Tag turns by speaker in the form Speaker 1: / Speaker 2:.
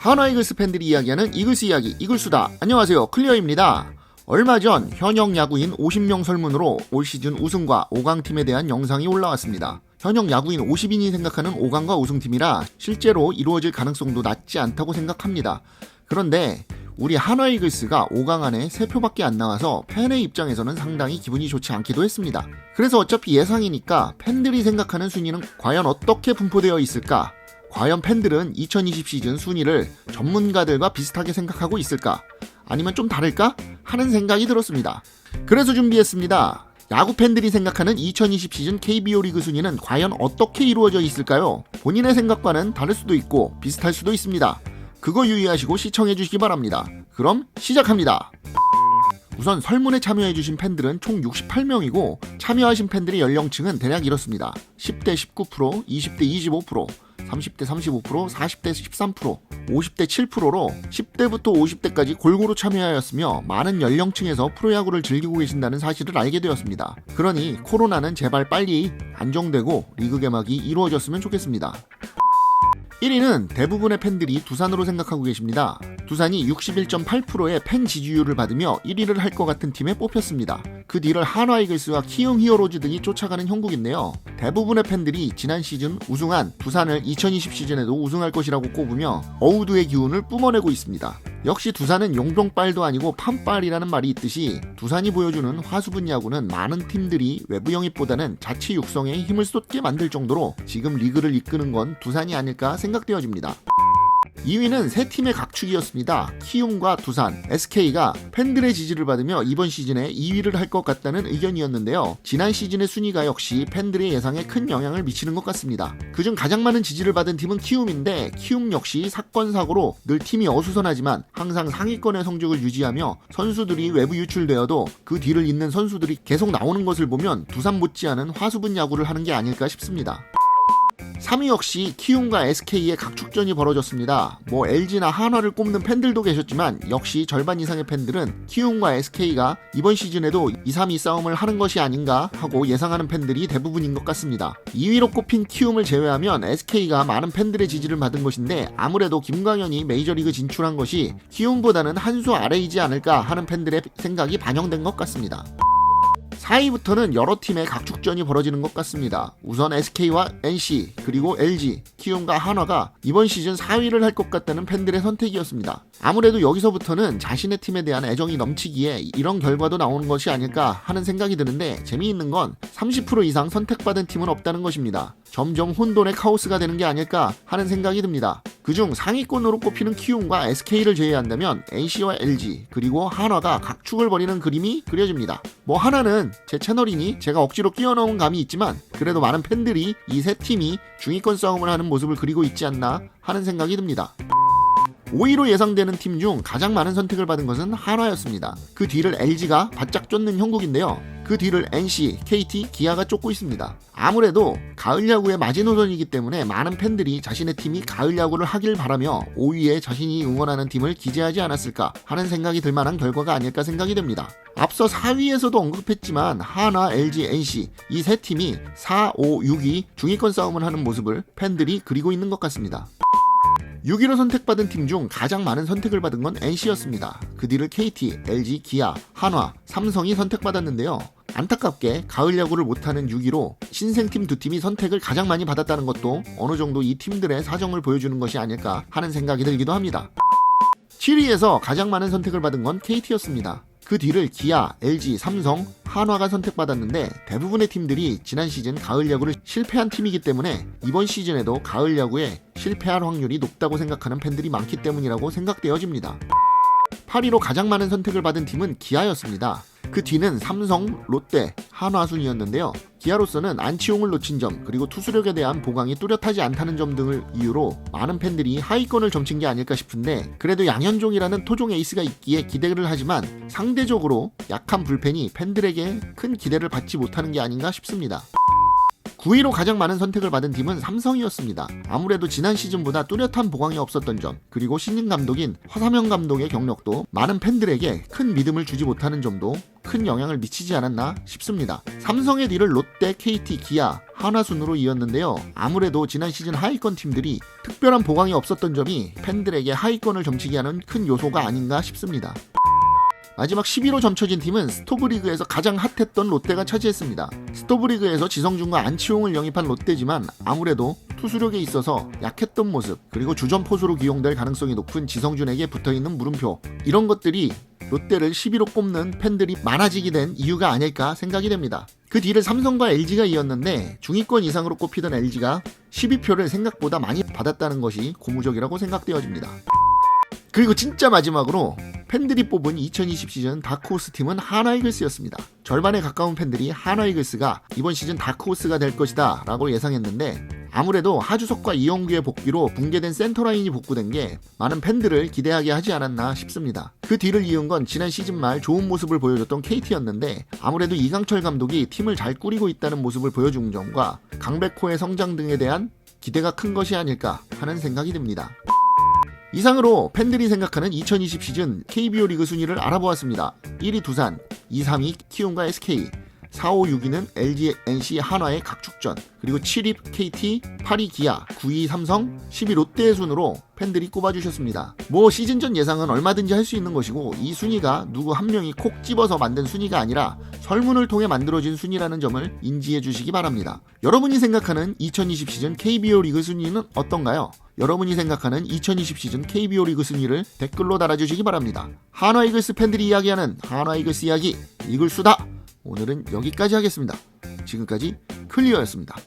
Speaker 1: 한화 이글스 팬들이 이야기하는 이글스 이야기 이글수다. 안녕하세요, 클리어입니다. 얼마 전 현역 야구인 50명 설문으로 올 시즌 우승과 5강팀에 대한 영상이 올라왔습니다. 현역 야구인 50인이 생각하는 5강과 우승팀이라 실제로 이루어질 가능성도 낮지 않다고 생각합니다. 그런데 우리 한화 이글스가 5강 안에 3표밖에 안 나와서 팬의 입장에서는 상당히 기분이 좋지 않기도 했습니다. 그래서 어차피 예상이니까 팬들이 생각하는 순위는 과연 어떻게 분포되어 있을까? 과연 팬들은 2020 시즌 순위를 전문가들과 비슷하게 생각하고 있을까? 아니면 좀 다를까? 하는 생각이 들었습니다. 그래서 준비했습니다. 야구 팬들이 생각하는 2020 시즌 KBO 리그 순위는 과연 어떻게 이루어져 있을까요? 본인의 생각과는 다를 수도 있고 비슷할 수도 있습니다. 그거 유의하시고 시청해주시기 바랍니다. 그럼 시작합니다. 우선 설문에 참여해주신 팬들은 총 68명이고 참여하신 팬들의 연령층은 대략 이렇습니다. 10대 19%, 20대 25%, 30대 35%, 40대 13%, 50대 7%로 10대부터 50대까지 골고루 참여하였으며 많은 연령층에서 프로야구를 즐기고 계신다는 사실을 알게 되었습니다. 그러니 코로나는 제발 빨리 안정되고 리그 개막이 이루어졌으면 좋겠습니다. 1위는 대부분의 팬들이 두산으로 생각하고 계십니다. 두산이 61.8%의 팬 지지율을 받으며 1위를 할 것 같은 팀에 뽑혔습니다. 그 뒤를 한화 이글스와 키움 히어로즈 등이 쫓아가는 형국인데요. 대부분의 팬들이 지난 시즌 우승한 두산을 2020 시즌에도 우승할 것이라고 꼽으며 어우드의 기운을 뿜어내고 있습니다. 역시 두산은 용병빨도 아니고 판빨이라는 말이 있듯이 두산이 보여주는 화수분 야구는 많은 팀들이 외부 영입보다는 자체 육성에 힘을 쏟게 만들 정도로 지금 리그를 이끄는 건 두산이 아닐까 생각되어집니다. 2위는 세 팀의 각축이었습니다. 키움과 두산, SK가 팬들의 지지를 받으며 이번 시즌에 2위를 할 것 같다는 의견이었는데요. 지난 시즌의 순위가 역시 팬들의 예상에 큰 영향을 미치는 것 같습니다. 그중 가장 많은 지지를 받은 팀은 키움인데 키움 역시 사건 사고로 늘 팀이 어수선하지만 항상 상위권의 성적을 유지하며 선수들이 외부 유출되어도 그 뒤를 잇는 선수들이 계속 나오는 것을 보면 두산 못지않은 화수분 야구를 하는 게 아닐까 싶습니다. 3위 역시 키움과 SK의 각축전이 벌어졌습니다. LG나 한화를 꼽는 팬들도 계셨지만 역시 절반 이상의 팬들은 키움과 SK가 이번 시즌에도 2, 3위 싸움을 하는 것이 아닌가 하고 예상하는 팬들이 대부분인 것 같습니다. 2위로 꼽힌 키움을 제외하면 SK가 많은 팬들의 지지를 받은 것인데 아무래도 김광현이 메이저리그 진출한 것이 키움보다는 한 수 아래이지 않을까 하는 팬들의 생각이 반영된 것 같습니다. 4위부터는 여러 팀의 각축전이 벌어지는 것 같습니다. 우선 SK와 NC 그리고 LG, 키움과 한화가 이번 시즌 4위를 할 것 같다는 팬들의 선택이었습니다. 아무래도 여기서부터는 자신의 팀에 대한 애정이 넘치기에 이런 결과도 나오는 것이 아닐까 하는 생각이 드는데 재미있는 건 30% 이상 선택받은 팀은 없다는 것입니다. 점점 혼돈의 카오스가 되는 게 아닐까 하는 생각이 듭니다. 그중 상위권으로 꼽히는 키움과 SK를 제외한다면 NC와 LG 그리고 한화가 각축을 벌이는 그림이 그려집니다. 하나는 제 채널이니 제가 억지로 끼워넣은 감이 있지만 그래도 많은 팬들이 이 세 팀이 중위권 싸움을 하는 모습을 그리고 있지 않나 하는 생각이 듭니다. 5위로 예상되는 팀 중 가장 많은 선택을 받은 것은 한화였습니다. 그 뒤를 LG가 바짝 쫓는 형국인데요. 그 뒤를 NC, KT, 기아가 쫓고 있습니다. 아무래도 가을 야구의 마지노선이기 때문에 많은 팬들이 자신의 팀이 가을 야구를 하길 바라며 5위에 자신이 응원하는 팀을 기재하지 않았을까 하는 생각이 들 만한 결과가 아닐까 생각이 됩니다. 앞서 4위에서도 언급했지만 한화, LG, NC 이 세 팀이 4, 5, 6위 중위권 싸움을 하는 모습을 팬들이 그리고 있는 것 같습니다. 6위로 선택받은 팀 중 가장 많은 선택을 받은 건 NC였습니다. 그 뒤를 KT, LG, 기아, 한화, 삼성이 선택받았는데요. 안타깝게 가을 야구를 못하는 6위로 신생팀 두 팀이 선택을 가장 많이 받았다는 것도 어느 정도 이 팀들의 사정을 보여주는 것이 아닐까 하는 생각이 들기도 합니다. 7위에서 가장 많은 선택을 받은 건 KT였습니다. 그 뒤를 기아, LG, 삼성, 한화가 선택받았는데 대부분의 팀들이 지난 시즌 가을 야구를 실패한 팀이기 때문에 이번 시즌에도 가을 야구에 실패할 확률이 높다고 생각하는 팬들이 많기 때문이라고 생각되어집니다. 8위로 가장 많은 선택을 받은 팀은 기아였습니다. 그 뒤는 삼성, 롯데, 한화 순이었는데요. 기아로서는 안치홍을 놓친 점 그리고 투수력에 대한 보강이 뚜렷하지 않다는 점 등을 이유로 많은 팬들이 하위권을 점친 게 아닐까 싶은데 그래도 양현종이라는 토종 에이스가 있기에 기대를 하지만 상대적으로 약한 불펜이 팬들에게 큰 기대를 받지 못하는 게 아닌가 싶습니다. 9위로 가장 많은 선택을 받은 팀은 삼성이었습니다. 아무래도 지난 시즌보다 뚜렷한 보강이 없었던 점 그리고 신인 감독인 허삼영 감독의 경력도 많은 팬들에게 큰 믿음을 주지 못하는 점도 큰 큰 영향을 미치지 않았나 싶습니다. 삼성의 뒤를 롯데, KT, 기아, 하나 순으로 이었는데요. 아무래도 지난 시즌 하위권 팀들이 특별한 보강이 없었던 점이 팬들에게 하위권을 점치게 하는 큰 요소가 아닌가 싶습니다. 마지막 11호 점쳐진 팀은 스토브리그에서 가장 핫했던 롯데가 차지했습니다. 스토브리그에서 지성준과 안치홍을 영입한 롯데지만 아무래도 투수력에 있어서 약했던 모습, 그리고 주전 포수로 기용될 가능성이 높은 지성준에게 붙어있는 물음표, 이런 것들이 롯데를 11호 꼽는 팬들이 많아지게 된 이유가 아닐까 생각이 됩니다. 그 뒤를 삼성과 LG가 이었는데 중위권 이상으로 꼽히던 LG가 12표를 생각보다 많이 받았다는 것이 고무적이라고 생각되어집니다. 그리고 진짜 마지막으로 팬들이 뽑은 2020 시즌 다크호스 팀은 하나이글스였습니다. 절반에 가까운 팬들이 하나이글스가 이번 시즌 다크호스가 될 것이다 라고 예상했는데, 아무래도 하주석과 이영규의 복귀로 붕괴된 센터라인이 복구된 게 많은 팬들을 기대하게 하지 않았나 싶습니다. 그 뒤를 이은 건 지난 시즌 말 좋은 모습을 보여줬던 KT였는데, 아무래도 이강철 감독이 팀을 잘 꾸리고 있다는 모습을 보여준 점과 강백호의 성장 등에 대한 기대가 큰 것이 아닐까 하는 생각이 듭니다. 이상으로 팬들이 생각하는 2020 시즌 KBO 리그 순위를 알아보았습니다. 1위 두산, 2, 3위 키움과 SK, 4, 5, 6위는 LG, NC, 한화의 각축전, 그리고 7위 KT, 8위 기아, 9위 삼성, 10위 롯데의 순으로 팬들이 꼽아주셨습니다. 시즌 전 예상은 얼마든지 할 수 있는 것이고, 이 순위가 누구 한 명이 콕 집어서 만든 순위가 아니라 설문을 통해 만들어진 순위라는 점을 인지해 주시기 바랍니다. 여러분이 생각하는 2020 시즌 KBO 리그 순위는 어떤가요? 여러분이 생각하는 2020 시즌 KBO 리그 순위를 댓글로 달아주시기 바랍니다. 한화 이글스 팬들이 이야기하는 한화 이글스 이야기, 이글수다! 오늘은 여기까지 하겠습니다. 지금까지 클리어였습니다.